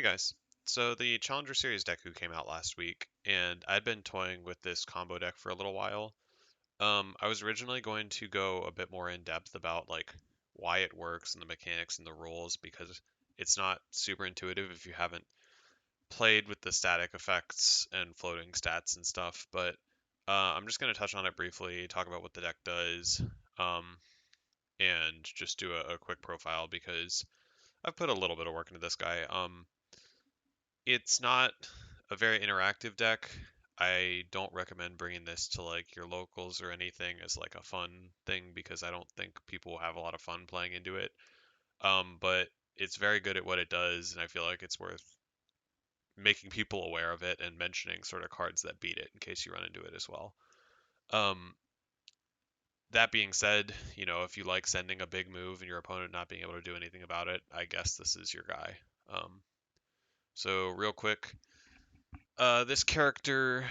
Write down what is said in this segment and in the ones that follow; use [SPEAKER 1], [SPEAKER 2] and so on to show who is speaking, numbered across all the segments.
[SPEAKER 1] Hey guys, so the Challenger Series Deku came out last week, and I'd been toying with this combo deck for a little while. I was originally going to go a bit more in depth about like why it works and the mechanics and the rules because it's not super intuitive if you haven't played with the static effects and floating stats and stuff. But I'm just going to touch on it briefly, talk about what the deck does, um, and just do a quick profile because I've put a little bit of work into this guy. It's not a very interactive deck. I don't recommend bringing this to like your locals or anything as like a fun thing because I don't think people will have a lot of fun playing into it. But it's very good at what it does, and I feel like it's worth making people aware of it and mentioning sort of cards that beat it in case you run into it as well. Um, that being said, if you like sending a big move and your opponent not being able to do anything about it, I guess this is your guy. So real quick, this character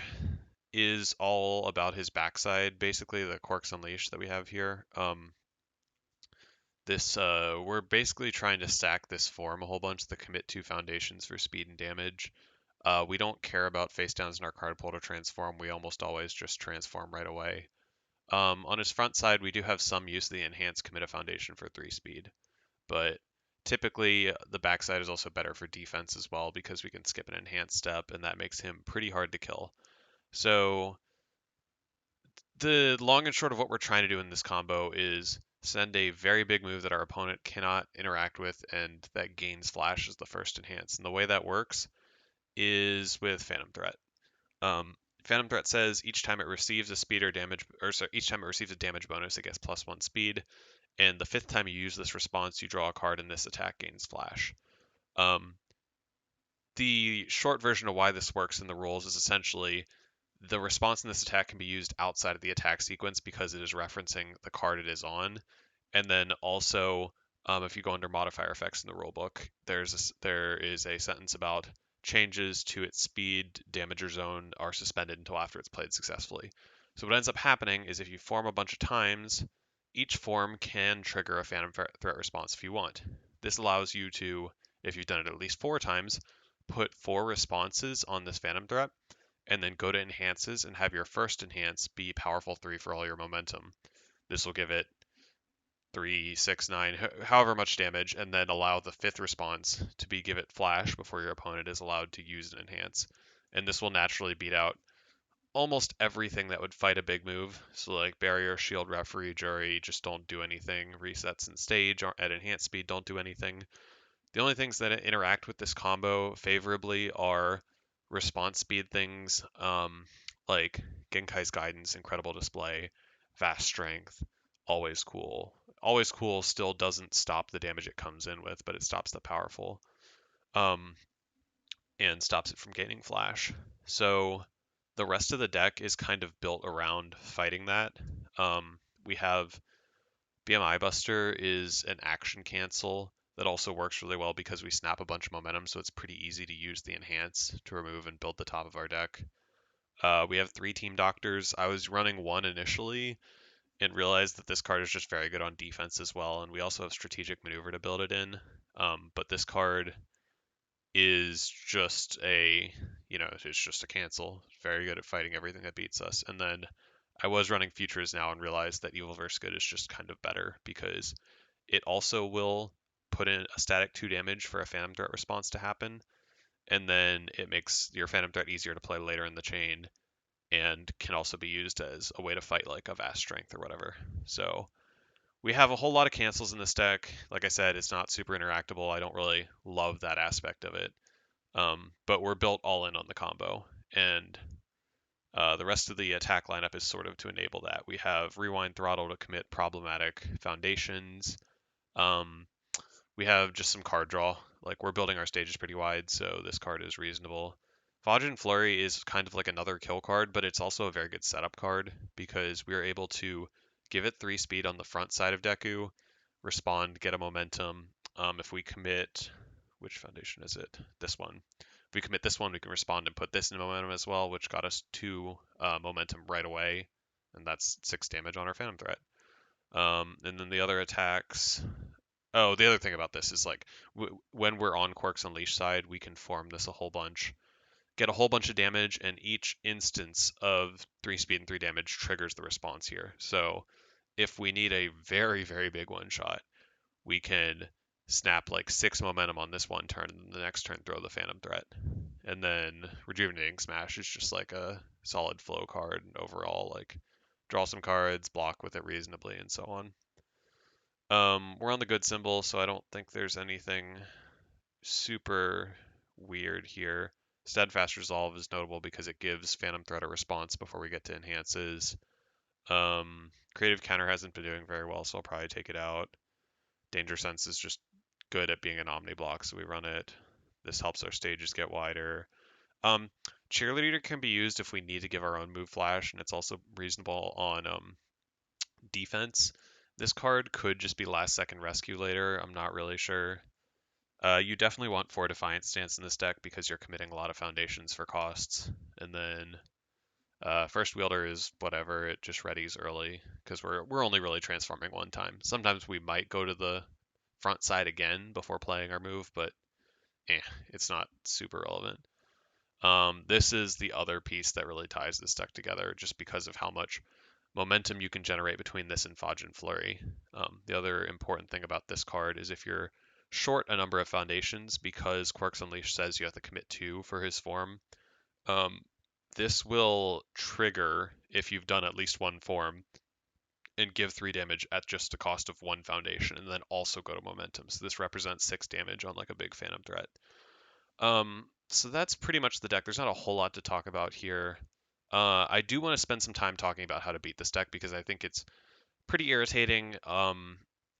[SPEAKER 1] is all about his backside, basically the Quarks Unleashed that we have here. This we're basically trying to stack this form a whole bunch, the commit two foundations for speed and damage. We don't care about face downs in our card pool to transform. We almost always just transform right away. On his front side, we do have some use of the enhanced commit a foundation for 3 speed, but typically the backside is also better for defense as well because we can skip an enhanced step, and that makes him pretty hard to kill. So the long and short of what we're trying to do in this combo is send a very big move that our opponent cannot interact with and that gains flash as the first enhance. And the way that works is with Phantom Threat. Phantom Threat says each time it receives a speed or damage, or sorry, each time it receives a damage bonus, it gets +1 speed. And the fifth time you use this response, you draw a card, and this attack gains flash. Um, the short version of why this works in the rules is essentially the response in this attack can be used outside of the attack sequence because it is referencing the card it is on. And then also, if you go under modifier effects in the rulebook, there is a sentence about changes to its speed, damage, or zone are suspended until after it's played successfully. So what ends up happening is if you form a bunch of times, each form can trigger a Phantom Threat response if you want. This allows you to, if you've done it at least 4 times, put 4 responses on this Phantom Threat and then go to enhances and have your first enhance be powerful 3 for all your momentum. This will give it 3, 6, 9, however much damage, and then allow the fifth response to be give it flash before your opponent is allowed to use an enhance. And this will naturally beat out almost everything that would fight a big move. So like barrier, shield, referee, jury, just don't do anything. Resets and stage at enhanced speed don't do anything. The only things that interact with this combo favorably are response speed things, like Genkai's Guidance, Incredible Display, Vast Strength, Always Cool. Always Cool still doesn't stop the damage it comes in with, but it stops the powerful, um, and stops it from gaining Flash. So the rest of the deck is kind of built around fighting that. We have BMI Buster is an action cancel that also works really well because we snap a bunch of momentum, so it's pretty easy to use the enhance to remove and build the top of our deck. We have 3 Team Doctors. I was running one initially and realized that this card is just very good on defense as well, and we also have Strategic Maneuver to build it in. But this card is just it's just a cancel. Very good at fighting everything that beats us. And then I was running Futures now and realized that Evil vs. Good is just kind of better because it also will put in a static 2 damage for a Phantom Threat response to happen, and then it makes your Phantom Threat easier to play later in the chain and can also be used as a way to fight like a Vast Strength or whatever. So we have a whole lot of cancels in this deck. Like I said, it's not super interactable. I don't really love that aspect of it. But we're built all in on the combo, and the rest of the attack lineup is sort of to enable that. We have Rewind Throttle to commit problematic foundations. Um, we have just some card draw. Like we're building our stages pretty wide, so this card is reasonable. Fajin Flurry is kind of like another kill card, but it's also a very good setup card because we are able to give it 3 speed on the front side of Deku, respond, get a momentum. If we commit, which foundation is it? This one. If we commit this one, we can respond and put this in momentum as well, which got us 2 momentum right away, and that's 6 damage on our Phantom Threat. And then the other attacks, Oh, the other thing about this is like when we're on Quark's Unleashed side, we can form this a whole bunch, get a whole bunch of damage, and each instance of 3 speed and 3 damage triggers the response here. So if we need a very, very big one shot, we can snap like 6 momentum on this one turn, and the next turn throw the Phantom Threat. And then Rejuvenating Smash is just like a solid flow card and overall, like draw some cards, block with it reasonably, and so on. We're on the good symbol, so I don't think there's anything super weird here. Steadfast Resolve is notable because it gives Phantom Threat a response before we get to enhances. Creative Counter hasn't been doing very well, so I'll probably take it out. Danger Sense is just good at being an Omni block, so we run it. This helps our stages get wider. Um, Cheerleader can be used if we need to give our own move flash, and it's also reasonable on defense. This card could just be last second rescue later. I'm not really sure. You definitely want 4 Defiant Stance in this deck because you're committing a lot of foundations for costs. And then First Wielder is whatever, it just readies early because we're only really transforming one time. Sometimes we might go to the front side again before playing our move, but eh, it's not super relevant. This is the other piece that really ties this deck together just because of how much momentum you can generate between this and Fajin Flurry. The other important thing about this card is if you're short a number of foundations, because Quark's Unleashed says you have to commit 2 for his form, um, this will trigger if you've done at least one form and give 3 damage at just the cost of 1 foundation, and then also go to momentum. So this represents 6 damage on like a big Phantom Threat. So that's pretty much the deck. There's not a whole lot to talk about here. I do want to spend some time talking about how to beat this deck because I think it's pretty irritating.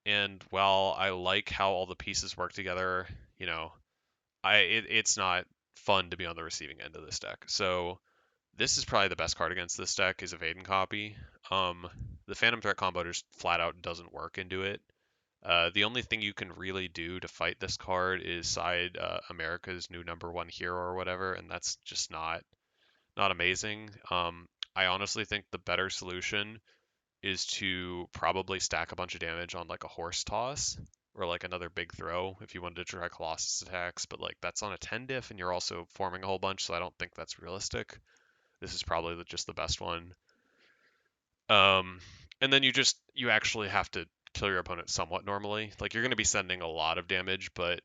[SPEAKER 1] And while I like how all the pieces work together, you know, it's not fun to be on the receiving end of this deck. So this is probably the best card against this deck is Evade and Copy. The Phantom Threat combo just flat out doesn't work into it. The only thing you can really do to fight this card is side America's new #1 hero or whatever, and that's just not amazing. I honestly think the better solution is to probably stack a bunch of damage on like a horse toss or like another big throw if you wanted to try Colossus attacks, but like that's on a 10 diff and you're also forming a whole bunch, so I don't think that's realistic. This is probably just the best one. Um, and then you actually have to kill your opponent somewhat normally. Like you're going to be sending a lot of damage, but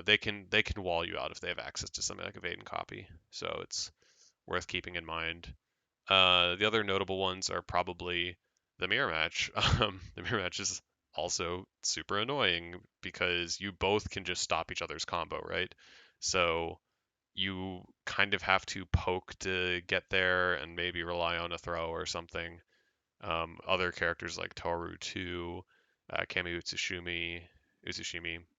[SPEAKER 1] they can wall you out if they have access to something like Evade and Copy. So it's worth keeping in mind. The other notable ones are probably the mirror match. The mirror match is also super annoying because you both can just stop each other's combo, right? So you kind of have to poke to get there and maybe rely on a throw or something. Other characters like Toru 2, Kami Utsushimi.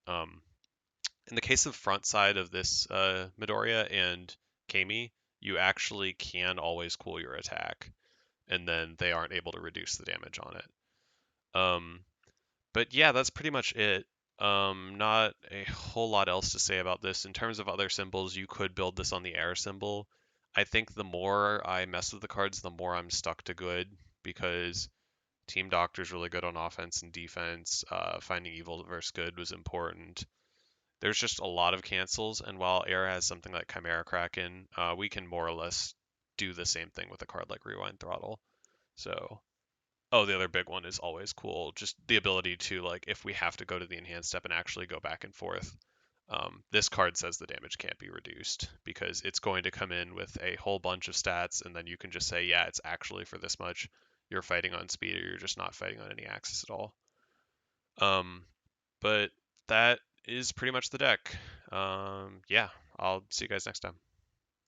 [SPEAKER 1] In the case of front side of this Midoriya and Kami, you actually can always cool your attack, and then they aren't able to reduce the damage on it. Um, but yeah, that's pretty much it. Not a whole lot else to say about this. In terms of other symbols, you could build this on the air symbol. I think the more I mess with the cards, the more I'm stuck to good because Team Doctor's really good on offense and defense. Finding evil versus good was important. There's just a lot of cancels, and while Air has something like Chimera Kraken, we can more or less do the same thing with a card like Rewind Throttle. So, oh, the other big one is always cool. Just the ability to, like, if we have to go to the enhanced step and actually go back and forth. This card says the damage can't be reduced because it's going to come in with a whole bunch of stats, and then you can just say, yeah, it's actually for this much. You're fighting on speed, or you're just not fighting on any axis at all. But that is pretty much the deck. Yeah, I'll see you guys next time.